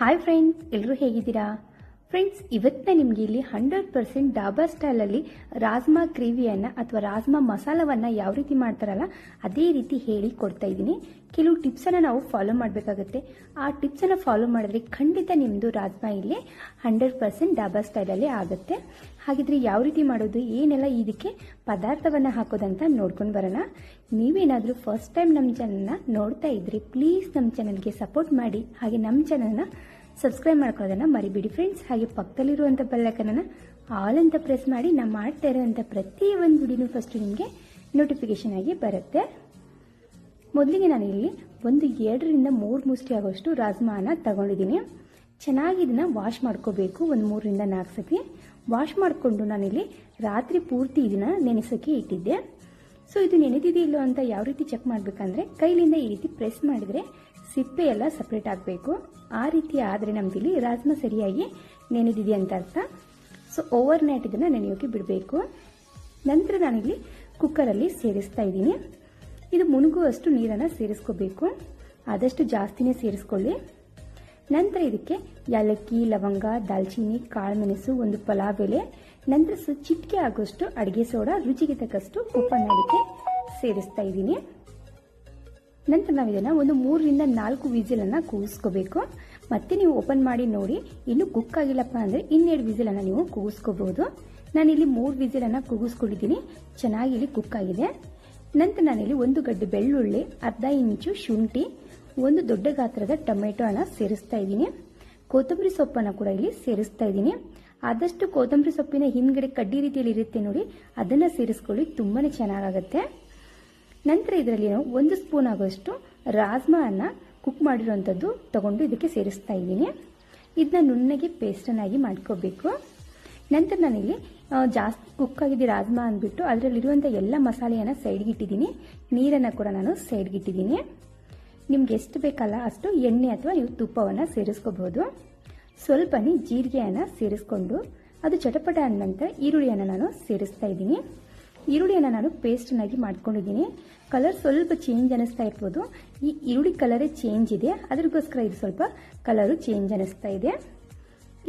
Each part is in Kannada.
ಹಾಯ್ ಫ್ರೆಂಡ್ಸ್, ಎಲ್ಲರೂ ಹೇಗಿದ್ದೀರಾ? ಫ್ರೆಂಡ್ಸ್, ಇವತ್ತು ನಿಮಗೆ ಇಲ್ಲಿ 100% ಡಾಬಾ ಸ್ಟೈಲಲ್ಲಿ ರಾಜ್ಮಾ ಗ್ರೇವಿಯನ್ನು ಅಥವಾ ರಾಜ್ಮಾ ಮಸಾಲವನ್ನು ಯಾವ ರೀತಿ ಮಾಡ್ತಾರಲ್ಲ ಅದೇ ರೀತಿ ಹೇಳಿ ಕೊಡ್ತಾ ಇದ್ದೀನಿ. ಕೆಲವು ಟಿಪ್ಸನ್ನು ನಾವು ಫಾಲೋ ಮಾಡಬೇಕಾಗುತ್ತೆ. ಆ ಟಿಪ್ಸನ್ನು ಫಾಲೋ ಮಾಡಿದ್ರೆ ಖಂಡಿತ ನಿಮ್ಮದು ರಾಜ್ಮಾ ಇಲ್ಲಿ 100% ಡಾಬಾ ಸ್ಟೈಲಲ್ಲಿ ಆಗುತ್ತೆ. ಹಾಗಿದ್ರೆ ಯಾವ ರೀತಿ ಮಾಡೋದು, ಏನೆಲ್ಲ ಇದಕ್ಕೆ ಪದಾರ್ಥವನ್ನು ಹಾಕೋದಂತ ನೋಡ್ಕೊಂಡು ಬರೋಣ. ನೀವೇನಾದರೂ ಫಸ್ಟ್ ಟೈಮ್ ನಮ್ಮ ಚಾನಲ್ನ ನೋಡ್ತಾ ಇದ್ರಿ, ಪ್ಲೀಸ್ ನಮ್ಮ ಚಾನಲ್ಗೆ ಸಪೋರ್ಟ್ ಮಾಡಿ. ಹಾಗೆ ನಮ್ಮ ಚಾನಲ್ನ ಸಬ್ಸ್ಕ್ರೈಬ್ ಮಾಡ್ಕೊಳ್ಳೋದನ್ನ ಮರಿಬೇಡಿ ಫ್ರೆಂಡ್ಸ್. ಹಾಗೆ ಪಕ್ಕದಲ್ಲಿರುವಂಥ ಬೆಲ್ಲೈಕನ್ನ ಆಲ್ ಅಂತ ಪ್ರೆಸ್ ಮಾಡಿ. ನಾನು ಮಾಡ್ತಾ ಇರುವಂಥ ಪ್ರತಿಯೊಂದು ವಿಡಿಯೋನು ಫಸ್ಟ್ ನಿಮಗೆ ನೋಟಿಫಿಕೇಶನ್ ಆಗಿ ಬರುತ್ತೆ. ಮೊದಲಿಗೆ ನಾನು ಇಲ್ಲಿ 2 ರಿಂದ 3 ಮುಷ್ಟಿ ಆಗೋಷ್ಟು ರಾಜ್ಮಾನ ತಗೊಂಡಿದ್ದೀನಿ. ಚೆನ್ನಾಗಿ ಇದನ್ನ ವಾಶ್ ಮಾಡ್ಕೋಬೇಕು. 3 ರಿಂದ 4 ಸತಿ ವಾಶ್ ಮಾಡಿಕೊಂಡು ನಾನಿಲ್ಲಿ ರಾತ್ರಿ ಪೂರ್ತಿ ಇದನ್ನ ನೆನೆಸೋಕೆ ಇಟ್ಟಿದ್ದೆ. ಸೊ ಇದು ನೆನೆದಿದೆಯಿಲ್ಲೋ ಅಂತ ಯಾವ ರೀತಿ ಚೆಕ್ ಮಾಡಬೇಕಂದ್ರೆ ಕೈಲಿಂದ ಈ ರೀತಿ ಪ್ರೆಸ್ ಮಾಡಿದ್ರೆ ಸಿಪ್ಪೆ ಎಲ್ಲ ಸಪ್ರೇಟ್ ಆಗಬೇಕು. ಆ ರೀತಿ ಆದರೆ ನಮ್ದಿಲ್ಲಿ ರಾಜ್ಮಾ ಸರಿಯಾಗಿ ನೆನೆದಿದೆ ಅಂತ ಅರ್ಥ. ಸೊ ಓವರ್ ನೈಟ್ ಇದನ್ನ ನೆನೆಯೋಕೆ ಬಿಡಬೇಕು. ನಂತರ ನಾನಿಲ್ಲಿ ಕುಕ್ಕರಲ್ಲಿ ಸೇರಿಸ್ತಾ ಇದ್ದೀನಿ. ಇದು ಮುಳುಗುವಷ್ಟು ನೀರನ್ನು ಸೇರಿಸ್ಕೋಬೇಕು. ಆದಷ್ಟು ಜಾಸ್ತಿನೇ ಸೇರಿಸ್ಕೊಳ್ಳಿ. ನಂತರ ಇದಕ್ಕೆ ಏಲಕ್ಕಿ, ಲವಂಗ, ದಾಲ್ಚಿನ್ನಿ, ಕಾಳುಮೆಣಸು, 1 ಪಲಾವ್ ಎಲೆ, ನಂತರ ಚಿಟಿಕೆ ಆಗೋಷ್ಟು ಅಡಿಗೆ ಸೋಡಾ, ರುಚಿಗೆ ತಕ್ಕಷ್ಟು ಉಪ್ಪನ್ನು ಇದಕ್ಕೆ ಸೇರಿಸ್ತಾ ಇದ್ದೀನಿ. ನಂತರ ನಾವು ಇದನ್ನ 3 ರಿಂದ 4 ವಿಸಿಲನ್ನು ಕೂಗಿಸ್ಕೋಬೇಕು. ಮತ್ತೆ ನೀವು ಓಪನ್ ಮಾಡಿ ನೋಡಿ, ಇನ್ನು ಕುಕ್ ಆಗಿಲ್ಲಪ್ಪ ಅಂದ್ರೆ 2 ವಿಸಿಲನ್ನು ನೀವು ಕೂಗಿಸ್ಕೋಬಹುದು. ನಾನಿಲ್ಲಿ 3 ವಿಸಿಲನ್ನು ಕೂಗಿಸ್ಕೊಂಡಿದ್ದೀನಿ. ಚೆನ್ನಾಗಿ ಇಲ್ಲಿ ಕುಕ್ ಆಗಿದೆ. ನಂತರ ನಾನಿಲ್ಲಿ 1 ಗಡ್ಡೆ ಬೆಳ್ಳುಳ್ಳಿ, ಅರ್ಧ ಇಂಚು ಶುಂಠಿ, 1 ದೊಡ್ಡ ಗಾತ್ರದ ಟೊಮೆಟೊ ಅನ್ನ ಸೇರಿಸ್ತಾ ಇದ್ದೀನಿ. ಕೊತ್ತಂಬರಿ ಸೊಪ್ಪನ್ನು ಕೂಡ ಇಲ್ಲಿ ಸೇರಿಸ್ತಾ ಇದ್ದೀನಿ. ಆದಷ್ಟು ಕೊತ್ತಂಬರಿ ಸೊಪ್ಪಿನ ಹಿಂದ್ಗಡೆ ಕಡ್ಡಿ ರೀತಿಯಲ್ಲಿ ಇರುತ್ತೆ ನೋಡಿ, ಅದನ್ನ ಸೇರಿಸ್ಕೊಳ್ಳಿ, ತುಂಬಾನೇ ಚೆನ್ನಾಗಾಗುತ್ತೆ. ನಂತರ ಇದರಲ್ಲಿ ನಾವು 1 ಸ್ಪೂನ್ ಆಗೋಷ್ಟು ರಾಜ್ಮಾ ಅನ್ನ ಕುಕ್ ಮಾಡಿರುವಂಥದ್ದು ತಗೊಂಡು ಇದಕ್ಕೆ ಸೇರಿಸ್ತಾ ಇದ್ದೀನಿ. ಇದನ್ನ ನುಣ್ಣಗೆ ಪೇಸ್ಟನ್ನಾಗಿ ಮಾಡ್ಕೋಬೇಕು. ನಂತರ ನಾನಿಲ್ಲಿ ಜಾಸ್ತಿ ಕುಕ್ ಆಗಿದೆ ರಾಜ್ಮಾ ಅಂದ್ಬಿಟ್ಟು ಅದರಲ್ಲಿರುವಂಥ ಎಲ್ಲ ಮಸಾಲೆಯನ್ನು ಸೈಡ್ಗೆ ಇಟ್ಟಿದ್ದೀನಿ. ನೀರನ್ನು ಕೂಡ ನಾನು ಸೈಡ್ಗೆ ಇಟ್ಟಿದ್ದೀನಿ. ನಿಮ್ಗೆ ಎಷ್ಟು ಬೇಕಲ್ಲ ಅಷ್ಟು ಎಣ್ಣೆ ಅಥವಾ ನೀವು ತುಪ್ಪವನ್ನು ಸೇರಿಸ್ಕೋಬಹುದು. ಸ್ವಲ್ಪನೇ ಜೀರಿಗೆಯನ್ನು ಸೇರಿಸ್ಕೊಂಡು ಅದು ಚಟಪಟ ಅಂದ ನಂತರ ಈರುಳ್ಳಿಯನ್ನು ನಾನು ಸೇರಿಸ್ತಾ ಇದ್ದೀನಿ. ಈರುಳ್ಳಿಯನ್ನು ನಾನು ಪೇಸ್ಟನ್ನಾಗಿ ಮಾಡ್ಕೊಂಡಿದ್ದೀನಿ. ಕಲರ್ ಸ್ವಲ್ಪ ಚೇಂಜ್ ಅನಿಸ್ತಾ ಇರ್ಬೋದು. ಈ ಈರುಳ್ಳಿ ಕಲರೇ ಚೇಂಜ್ ಇದೆ, ಅದಕ್ಕೋಸ್ಕರ ಇದು ಸ್ವಲ್ಪ ಕಲರು ಚೇಂಜ್ ಅನಿಸ್ತಾ ಇದೆ.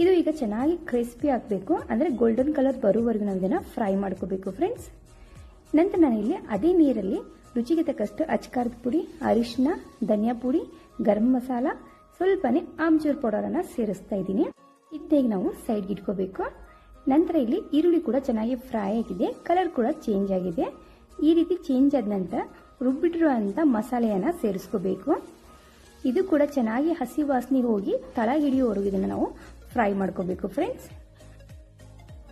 ಇದು ಈಗ ಚೆನ್ನಾಗಿ ಕ್ರಿಸ್ಪಿ ಆಗಬೇಕು, ಅಂದರೆ ಗೋಲ್ಡನ್ ಕಲರ್ ಬರೋವರೆಗೂ ನಾವು ಇದನ್ನು ಫ್ರೈ ಮಾಡ್ಕೋಬೇಕು ಫ್ರೆಂಡ್ಸ್. ನಂತರ ನಾನಿಲ್ಲಿ ಅದೇ ನೀರಲ್ಲಿ ರುಚಿಗೆ ತಕ್ಕಷ್ಟು ಅಚ್ಕಾರದ ಪುಡಿ, ಅರಿಶಿನ, ಧನಿಯಾ ಪುಡಿ, ಗರಂ ಮಸಾಲ, ಸ್ವಲ್ಪನೇ ಆಮ್ಚೂರ್ ಪೌಡರನ್ನು ಸೇರಿಸ್ತಾ ಇದ್ದೀನಿ. ಇದನ್ನ ನಾವು ಸೈಡ್ಗೆ ಇಟ್ಕೋಬೇಕು. ನಂತರ ಇಲ್ಲಿ ಈರುಳ್ಳಿ ಕೂಡ ಚೆನ್ನಾಗಿ ಫ್ರೈ ಆಗಿದೆ, ಕಲರ್ ಕೂಡ ಚೇಂಜ್ ಆಗಿದೆ. ಈ ರೀತಿ ಚೇಂಜ್ ಆದ ನಂತರ ರುಬ್ಬಿಟ್ಟಿರುವಂಥ ಮಸಾಲೆಯನ್ನು ಸೇರಿಸ್ಕೋಬೇಕು. ಇದು ಕೂಡ ಚೆನ್ನಾಗಿ ಹಸಿ ವಾಸನೆ ಹೋಗಿ ತಳ ಹಿಡಿಯೋವರೆಗೂ ಇದನ್ನು ನಾವು ಫ್ರೈ ಮಾಡ್ಕೋಬೇಕು ಫ್ರೆಂಡ್ಸ್.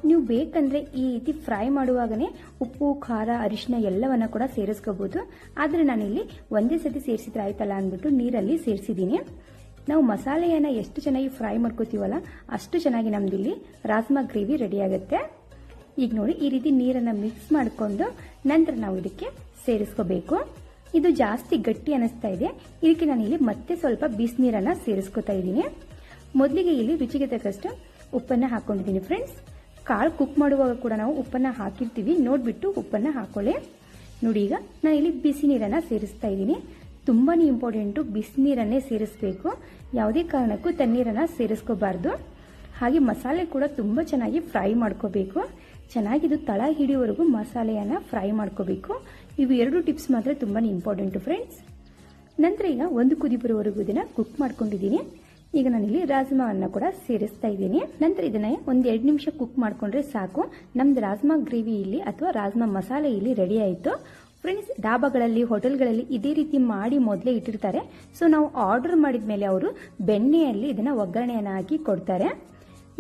ನೀವು ಬೇಕಂದ್ರೆ ಈ ರೀತಿ ಫ್ರೈ ಮಾಡುವಾಗನೇ ಉಪ್ಪು, ಖಾರ, ಅರಿಶಿನ ಎಲ್ಲವನ್ನ ಕೂಡ ಸೇರಿಸ್ಕೋಬಹುದು. ಆದರೆ ನಾನಿಲ್ಲಿ ಒಂದೇ ಸತಿ ಸೇರಿಸಿದ್ರೆ ಆಯ್ತಲ್ಲ ಅಂದ್ಬಿಟ್ಟು ನೀರಲ್ಲಿ ಸೇರಿಸಿದ್ದೀನಿ. ನಾವು ಮಸಾಲೆಯನ್ನು ಎಷ್ಟು ಚೆನ್ನಾಗಿ ಫ್ರೈ ಮಾಡ್ಕೋತೀವಲ್ಲ ಅಷ್ಟು ಚೆನ್ನಾಗಿ ನಮ್ದಿಲ್ಲಿ ರಾಜ್ಮಾ ಗ್ರೇವಿ ರೆಡಿ ಆಗುತ್ತೆ. ಈಗ ನೋಡಿ, ಈ ರೀತಿ ನೀರನ್ನು ಮಿಕ್ಸ್ ಮಾಡಿಕೊಂಡು ನಂತರ ನಾವು ಇದಕ್ಕೆ ಸೇರಿಸ್ಕೋಬೇಕು. ಇದು ಜಾಸ್ತಿ ಗಟ್ಟಿ ಅನಿಸ್ತಾ ಇದೆ, ಇದಕ್ಕೆ ನಾನಿಲ್ಲಿ ಮತ್ತೆ ಸ್ವಲ್ಪ ಬಿಸಿನೀರನ್ನು ಸೇರಿಸ್ಕೋತಾ ಇದ್ದೀನಿ. ಮೊದಲಿಗೆ ಇಲ್ಲಿ ರುಚಿಗೆ ತಕ್ಕಷ್ಟು ಉಪ್ಪನ್ನು ಹಾಕೊಂಡಿದ್ದೀನಿ ಫ್ರೆಂಡ್ಸ್. ಕಾಳು ಕುಕ್ ಮಾಡುವಾಗ ಕೂಡ ನಾವು ಉಪ್ಪನ್ನು ಹಾಕಿರ್ತೀವಿ, ನೋಡ್ಬಿಟ್ಟು ಉಪ್ಪನ್ನು ಹಾಕೊಳ್ಳಿ. ನೋಡಿ, ಈಗ ನಾನಿಲ್ಲಿ ಬಿಸಿ ನೀರನ್ನು ಸೇರಿಸ್ತಾ ಇದ್ದೀನಿ. ತುಂಬಾನೇ ಇಂಪಾರ್ಟೆಂಟು, ಬಿಸಿನೀರನ್ನೇ ಸೇರಿಸಬೇಕು. ಯಾವುದೇ ಕಾರಣಕ್ಕೂ ತಣ್ಣೀರನ್ನು ಸೇರಿಸ್ಕೋಬಾರ್ದು. ಹಾಗೆ ಮಸಾಲೆ ಕೂಡ ತುಂಬ ಚೆನ್ನಾಗಿ ಫ್ರೈ ಮಾಡ್ಕೋಬೇಕು. ಚೆನ್ನಾಗಿದು ತಳ ಹಿಡಿಯೋವರೆಗೂ ಮಸಾಲೆಯನ್ನು ಫ್ರೈ ಮಾಡ್ಕೋಬೇಕು. ಇವು 2 ಟಿಪ್ಸ್ ಮಾತ್ರ ತುಂಬಾನೇ ಇಂಪಾರ್ಟೆಂಟು ಫ್ರೆಂಡ್ಸ್. ನಂತರ ಈಗ 1 ಕುದಿ ಬರೋವರೆಗೂ ಇದನ್ನ ಕುಕ್ ಮಾಡ್ಕೊಂಡಿದ್ದೀನಿ. ಈಗ ನಾನಿಲ್ಲಿ ರಾಜ್ಮಾವನ್ನು ಕೂಡ ಸೇರಿಸ್ತಾ ಇದ್ದೀನಿ. ನಂತರ ಇದನ್ನ 1-2 ನಿಮಿಷ ಕುಕ್ ಮಾಡ್ಕೊಂಡ್ರೆ ಸಾಕು. ನಮ್ದು ರಾಜ್ಮಾ ಗ್ರೇವಿ ಇಲ್ಲಿ ಅಥವಾ ರಾಜ್ಮಾ ಮಸಾಲೆ ಇಲ್ಲಿ ರೆಡಿ ಆಯಿತು ಫ್ರೆಂಡ್ಸ್. ಡಾಬಾಗಳಲ್ಲಿ, ಹೋಟೆಲ್ಗಳಲ್ಲಿ ಇದೇ ರೀತಿ ಮಾಡಿ ಮೊದಲೇ ಇಟ್ಟಿರ್ತಾರೆ. ಸೊ ನಾವು ಆರ್ಡರ್ ಮಾಡಿದ ಮೇಲೆ ಅವರು ಬೆಣ್ಣೆಯಲ್ಲಿ ಇದನ್ನ ಒಗ್ಗರಣೆಯನ್ನು ಹಾಕಿ ಕೊಡ್ತಾರೆ.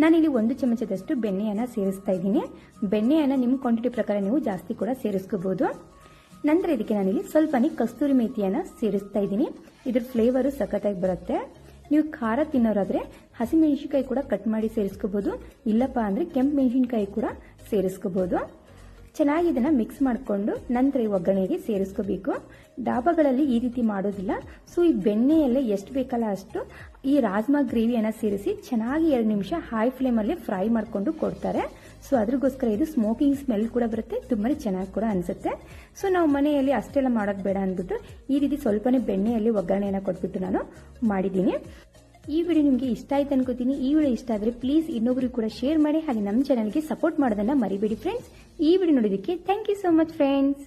ನಾನಿಲ್ಲಿ 1 ಚಮಚದಷ್ಟು ಬೆಣ್ಣೆಯನ್ನು ಸೇರಿಸ್ತಾ ಇದ್ದೀನಿ. ಬೆಣ್ಣೆಯನ್ನು ನಿಮ್ಮ ಕ್ವಾಂಟಿಟಿ ಪ್ರಕಾರ ನೀವು ಜಾಸ್ತಿ ಕೂಡ ಸೇರಿಸ್ಕೋಬಹುದು. ನಂತರ ಇದಕ್ಕೆ ನಾನಿಲ್ಲಿ ಸ್ವಲ್ಪನೇ ಕಸ್ತೂರಿ ಮೇಥಿಯನ್ನು ಸೇರಿಸ್ತಾ ಇದ್ದೀನಿ. ಇದ್ರ ಫ್ಲೇವರು ಸಖತ್ತಾಗಿ ಬರುತ್ತೆ. ನೀವು ಖಾರ ತಿನ್ನೋರಾದ್ರೆ ಹಸಿಮೆಣಸಿನಕಾಯಿ ಕೂಡ ಕಟ್ ಮಾಡಿ ಸೇರಿಸ್ಕೋಬಹುದು, ಇಲ್ಲಪ್ಪ ಅಂದ್ರೆ ಕೆಂಪು ಮೆಣಸಿನಕಾಯಿ ಕೂಡ ಸೇರಿಸ್ಕೋಬಹುದು. ಚೆನ್ನಾಗಿ ಇದನ್ನ ಮಿಕ್ಸ್ ಮಾಡಿಕೊಂಡು ನಂತರ ಈ ಒಗ್ಗರಣೆಗೆ ಸೇರಿಸ್ಕೋಬೇಕು. ಡಾಬಾಗಳಲ್ಲಿ ಈ ರೀತಿ ಮಾಡೋದಿಲ್ಲ. ಸೊ ಈ ಬೆಣ್ಣೆಯಲ್ಲೇ ಎಷ್ಟು ಬೇಕಲ್ಲ ಅಷ್ಟು ಈ ರಾಜ್ಮಾ ಗ್ರೇವಿಯನ್ನು ಸೇರಿಸಿ ಚೆನ್ನಾಗಿ 2 ನಿಮಿಷ ಹೈ ಫ್ಲೇಮಲ್ಲಿ ಫ್ರೈ ಮಾಡಿಕೊಂಡು ಕೊಡ್ತಾರೆ. ಸೊ ಅದ್ರಗೋಸ್ಕರ ಇದು ಸ್ಮೋಕಿಂಗ್ ಸ್ಮೆಲ್ ಕೂಡ ಬರುತ್ತೆ, ತುಂಬಾ ಚೆನ್ನಾಗಿ ಕೂಡ ಅನಿಸುತ್ತೆ. ಸೊ ನಾವು ಮನೆಯಲ್ಲಿ ಅಷ್ಟೆಲ್ಲ ಮಾಡೋದು ಬೇಡ ಅಂದ್ಬಿಟ್ಟು ಈ ರೀತಿ ಸ್ವಲ್ಪನೇ ಬೆಣ್ಣೆಯಲ್ಲಿ ಒಗ್ಗರಣೆಯನ್ನು ಕೊಟ್ಬಿಟ್ಟು ನಾನು ಮಾಡಿದ್ದೀನಿ. ಈ ವಿಡಿಯೋ ನಿಮಗೆ ಇಷ್ಟ ಆಯ್ತು ಅನ್ಕೋತೀನಿ. ಈ ವಿಡಿಯೋ ಇಷ್ಟ ಆದರೆ ಪ್ಲೀಸ್ ಇನ್ನೊಬ್ರಿಗೆ ಕೂಡ ಶೇರ್ ಮಾಡಿ, ಹಾಗೆ ನಮ್ಮ ಚಾನಲ್ಗೆ ಸಪೋರ್ಟ್ ಮಾಡೋದನ್ನ ಮರಿಬೇಡಿ ಫ್ರೆಂಡ್ಸ್. ಈ ವಿಡಿಯೋ ನೋಡೋದಕ್ಕೆ thank you so much friends.